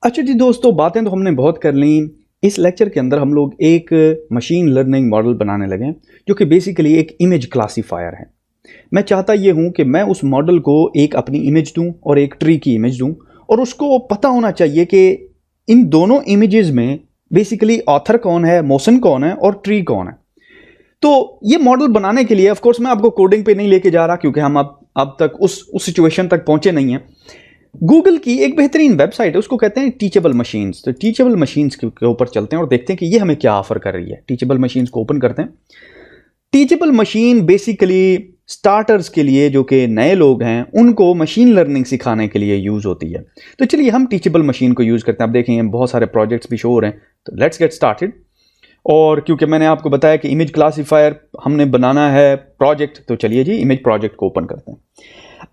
अच्छा जी दोस्तों, बातें तो हमने बहुत कर ली। इस लेक्चर के अंदर हम लोग एक मशीन लर्निंग मॉडल बनाने लगे हैं जो कि बेसिकली एक इमेज क्लासीफायर है। मैं चाहता ये हूँ कि मैं उस मॉडल को एक अपनी इमेज दूँ और एक ट्री की इमेज दूँ, और उसको पता होना चाहिए कि इन दोनों इमेजेस में बेसिकली ऑथर कौन है, मोशन कौन है और ट्री कौन है। तो ये मॉडल बनाने के लिए ऑफ कोर्स मैं आपको कोडिंग पे नहीं लेके जा रहा, क्योंकि हम अब तक उस सिचुएशन तक पहुंचे नहीं हैं। गूगल की एक बेहतरीन वेबसाइट है, उसको कहते हैं टीचेबल मशीन्स। तो टीचेबल मशीन्स के ऊपर चलते हैं और देखते हैं कि ये हमें क्या ऑफर कर रही है। टीचेबल मशीन्स को ओपन करते हैं। टीचेबल मशीन बेसिकली स्टार्टर्स के लिए, जो कि नए लोग हैं, उनको मशीन लर्निंग सिखाने के लिए यूज होती है। तो चलिए हम टीचेबल मशीन को यूज करते हैं। आप देखेंगे बहुत सारे प्रोजेक्ट्स भी शो हो रहे हैं। तो लेट्स गेट स्टार्टेड। और क्योंकि मैंने आपको बताया कि इमेज क्लासीफायर हमने बनाना है प्रोजेक्ट, तो चलिए जी इमेज प्रोजेक्ट को ओपन करते हैं।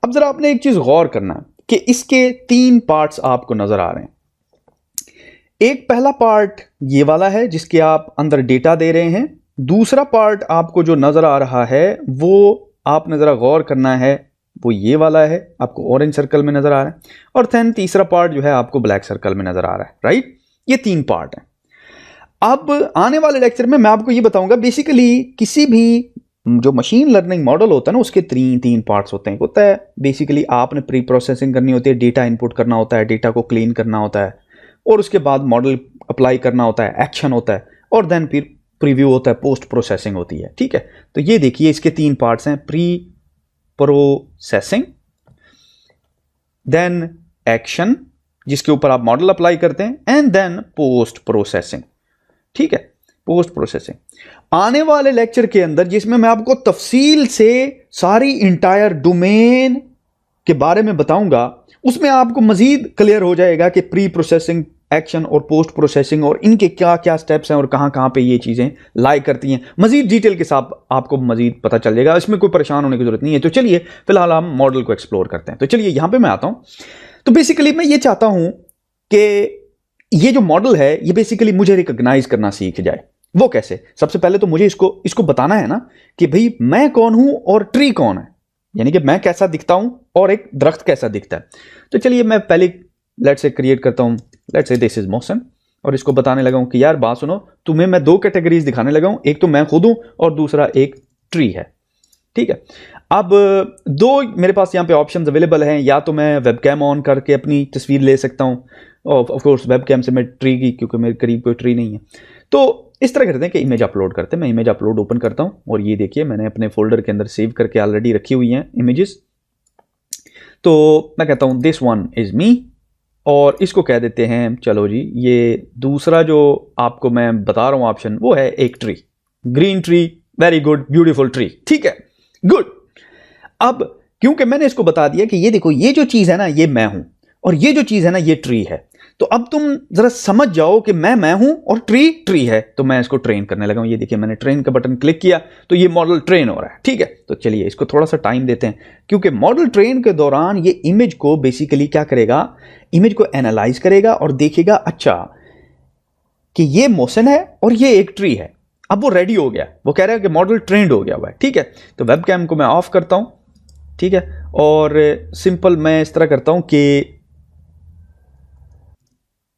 अब जरा आपने एक चीज गौर करना है कि इसके 3 पार्ट्स आपको नजर आ रहे हैं। एक पहला पार्ट ये वाला है जिसके आप अंदर डेटा दे रहे हैं। दूसरा पार्ट आपको जो नजर आ रहा है वो आपने जरा गौर करना है, वो ये वाला है, आपको ऑरेंज सर्कल में नजर आ रहा है। और देन तीसरा पार्ट जो है आपको ब्लैक सर्कल में नजर आ रहा है, राइट। ये 3 पार्ट है। अब आने वाले लेक्चर में मैं आपको ये बताऊंगा बेसिकली किसी भी जो मशीन लर्निंग मॉडल होता है ना, उसके 3 पार्ट्स होते हैं। होता है बेसिकली आपने प्री प्रोसेसिंग करनी होती है, डेटा इनपुट करना होता है, डेटा को क्लीन करना होता है, और उसके बाद मॉडल अप्लाई करना होता है, एक्शन होता है, और देन फिर प्रीव्यू होता है, पोस्ट प्रोसेसिंग होती है। ठीक है, तो ये देखिए इसके 3 पार्ट्स हैं। प्री प्रोसेसिंग, देन एक्शन जिसके ऊपर आप मॉडल अप्लाई करते हैं, एंड देन पोस्ट प्रोसेसिंग। ठीक है, पोस्ट प्रोसेसिंग आने वाले लेक्चर के अंदर, जिसमें मैं आपको तफसील से सारी इंटायर डोमेन के बारे में बताऊंगा, उसमें आपको मजीद क्लियर हो जाएगा कि प्री प्रोसेसिंग, एक्शन और पोस्ट प्रोसेसिंग और इनके क्या क्या स्टेप्स हैं और कहां कहां पे ये चीजें लाई करती हैं। मजीद डिटेल के साथ आपको मजीद पता चल जाएगा, इसमें कोई परेशान होने की जरूरत नहीं है। तो चलिए फिलहाल हम मॉडल को एक्सप्लोर करते हैं। तो चलिए यहां पे मैं आता हूं। तो बेसिकली मैं ये चाहता हूं कि ये जो मॉडल है ये बेसिकली मुझे रिकॉग्नाइज करना सीख जाए। वो कैसे? सबसे पहले तो मुझे इसको बताना है ना कि भाई मैं कौन हूं और ट्री कौन है, यानी कि मैं कैसा दिखता हूं और एक दरख्त कैसा दिखता है। तो चलिए मैं पहले लेट्स से क्रिएट करता हूं, let's say this is motion, और इसको बताने लगा हूं कि यार बात सुनो, तुम्हें मैं 2 कैटेगरीज दिखाने लगा हूं, एक तो मैं खुद हूं और दूसरा एक ट्री है। ठीक है, अब 2 मेरे पास यहां पे ऑप्शंस अवेलेबल हैं। या तो मैं वेबकैम ऑन करके अपनी तस्वीर ले सकता हूं, ऑफ कोर्स वेबकैम से मैं ट्री की, क्योंकि मेरे करीब कोई ट्री नहीं है। तो इस तरह करते हैं कि इमेज अपलोड करते हैं। मैं इमेज अपलोड ओपन करता हूं और ये देखिए मैंने अपने फोल्डर के अंदर सेव करके ऑलरेडी रखी हुई हैं इमेजेस। तो मैं कहता हूं दिस वन इज मी, और इसको कह देते हैं, चलो जी ये दूसरा जो आपको मैं बता रहा हूं ऑप्शन, वो है एक tree, green tree, very good, beautiful tree. ठीक है, गुड। अब क्योंकि मैंने इसको बता दिया कि ये देखो ये जो चीज है ना ये मैं हूं, और ये जो चीज है ना ये ट्री है, तो अब तुम जरा समझ जाओ कि मैं हूं और ट्री ट्री है। तो मैं इसको ट्रेन करने लगा हूं। ये देखिए मैंने ट्रेन का बटन क्लिक किया तो ये मॉडल ट्रेन हो रहा है। ठीक है, तो चलिए इसको थोड़ा सा टाइम देते हैं, क्योंकि मॉडल ट्रेन के दौरान ये इमेज को बेसिकली क्या करेगा, इमेज को एनालाइज करेगा और देखेगा अच्छा कि ये मोशन है और ये एक ट्री है। अब वो रेडी हो गया, वो कह रहा है कि मॉडल ट्रेंड हो गया हुआ है। ठीक है, तो वेबकैम को मैं ऑफ करता हूं। ठीक है, और सिंपल मैं इस तरह करता हूं कि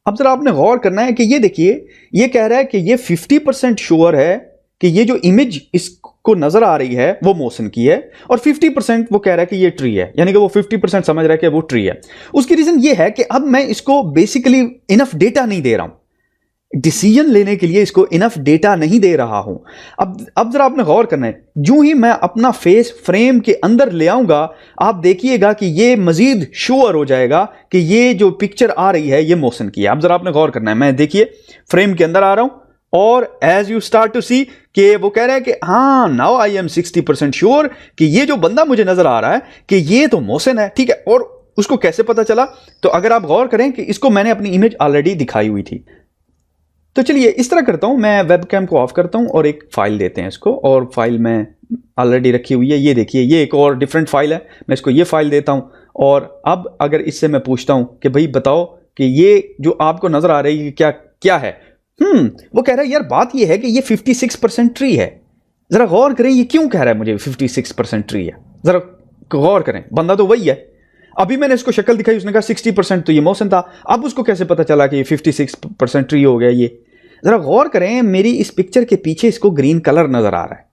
अब जरा आपने गौर करना है कि ये देखिए ये कह रहा है कि ये 50% श्योर है कि ये जो इमेज इसको नजर आ रही है वो मोशन की है, और 50% वो कह रहा है कि ये ट्री है, यानी कि वो 50% समझ रहा है कि वो ट्री है। उसकी रीजन ये है कि अब मैं इसको बेसिकली इनफ डेटा नहीं दे रहा हूं, डिसीजन लेने के लिए इसको इनफ डेटा नहीं दे रहा हूं। अब जरा आपने गौर करना है, जो ही मैं अपना फेस फ्रेम के अंदर ले आऊंगा, आप देखिएगा कि ये मजीद श्योर हो जाएगा कि ये जो पिक्चर आ रही है ये मोशन की है। अब जरा आपने गौर करना है, मैं देखिए फ्रेम के अंदर आ रहा हूं, और एज यू स्टार्ट टू सी कि वो कह रहा है कि हाँ नाउ आई एम 60% श्योर कि ये जो बंदा मुझे नजर आ रहा है कि ये तो मोशन है। ठीक है, और उसको कैसे पता चला? तो अगर आप गौर करें कि इसको मैंने अपनी इमेज ऑलरेडी दिखाई हुई थी। तो चलिए इस तरह करता हूं, मैं वेबकैम को ऑफ करता हूं और एक फाइल देते हैं इसको, और फाइल में ऑलरेडी रखी हुई है। ये देखिए ये एक और डिफरेंट फाइल है, मैं इसको ये फाइल देता हूं। और अब अगर इससे मैं पूछता हूं कि भाई बताओ कि ये जो आपको नजर आ रही है क्या क्या है, वो कह रहा है यार बात ये है कि ये 56% ट्री है। जरा गौर करें ये क्यों कह रहा है मुझे 56% ट्री है, जरा गौर करें, बंदा तो वही है। अभी मैंने इसको शक्ल दिखाई, उसने कहा 60% तो ये मोशन था, अब उसको कैसे पता चला कि ये 56% ट्री हो गया? ये जरा गौर करें, मेरी इस पिक्चर के पीछे इसको ग्रीन कलर नजर आ रहा है,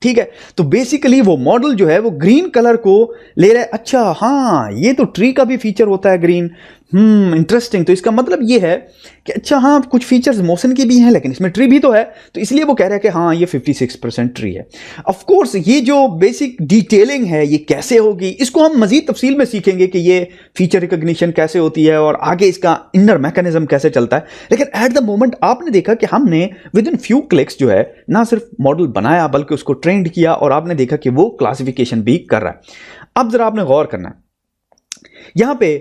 ठीक है? तो बेसिकली वो मॉडल जो है वो ग्रीन कलर को ले रहा है। अच्छा हाँ, ये तो ट्री का भी फीचर होता है ग्रीन, इंटरेस्टिंग। तो इसका मतलब ये है कि अच्छा हाँ, कुछ फीचर्स मोशन के भी हैं लेकिन इसमें ट्री भी तो है, तो इसलिए वो कह रहा है कि हाँ ये 56% ट्री है। ऑफ कोर्स ये जो बेसिक डिटेलिंग है ये कैसे होगी, इसको हम मजीद तफसील में सीखेंगे कि ये फीचर रिकॉग्निशन कैसे होती है और आगे इसका इनर मैकेनिज्म कैसे चलता है। लेकिन एट द मोमेंट आपने देखा कि हमने विद इन फ्यू क्लिक्स जो है ना सिर्फ मॉडल बनाया बल्कि उसको ट्रेंड किया और आपने देखा कि वो क्लासिफिकेशन भी कर रहा है। अब जरा आपने गौर करना है, यहां पे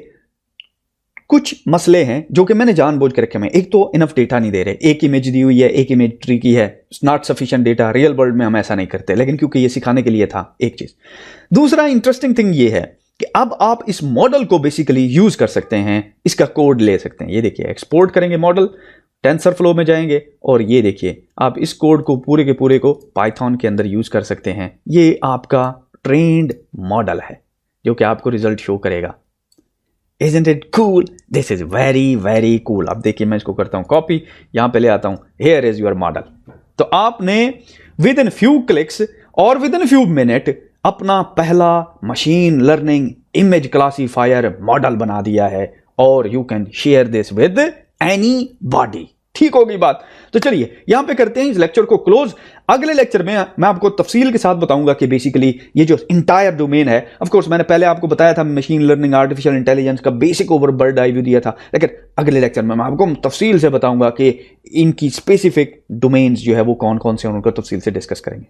कुछ मसले हैं जो कि मैंने जानबूझ के रखे हैं। एक तो इनफ डेटा नहीं दे रहे, एक इमेज दी हुई है, एक इमेज ट्री की है, not sufficient data. Real world में हम ऐसा नहीं करते, लेकिन क्योंकि ये सिखाने के लिए था, एक चीज। दूसरा इंटरेस्टिंग थिंग ये है कि अब आप इस मॉडल को बेसिकली यूज कर सकते हैं, इसका कोड ले सकते हैं। ये देखिए, एक्सपोर्ट करेंगे मॉडल, टेंसरफ्लो में जाएंगे और ये देखिए आप इस कोड को पूरे के पूरे को पाइथन के अंदर यूज कर सकते हैं। ये आपका ट्रेंड मॉडल है जो कि आपको रिजल्ट शो करेगा। Isn't it cool? This is very very cool। अब देखिए मैं इसको करता हूं कॉपी, यहां पे ले आता हूं, here is your model। तो आपने विद इन फ्यू क्लिक्स और विद इन फ्यू मिनट अपना पहला machine learning image classifier model बना दिया है और you can share this with anybody. ठीक होगी बात? तो चलिए यहां पे करते हैं इस लेक्चर को क्लोज। अगले लेक्चर में मैं आपको तफसील के साथ बताऊंगा कि बेसिकली ये जो इंटायर डोमेन है, ऑफ कोर्स मैंने पहले आपको बताया था मशीन लर्निंग आर्टिफिशियल इंटेलिजेंस का basic over bird eye view दिया था, लेकिन अगले लेक्चर में मैं आपको तफसील से बताऊंगा कि इनकी स्पेसिफिक डोमेन्स जो है वो कौन कौन से हैं, उनको तफसील से डिस्कस करेंगे।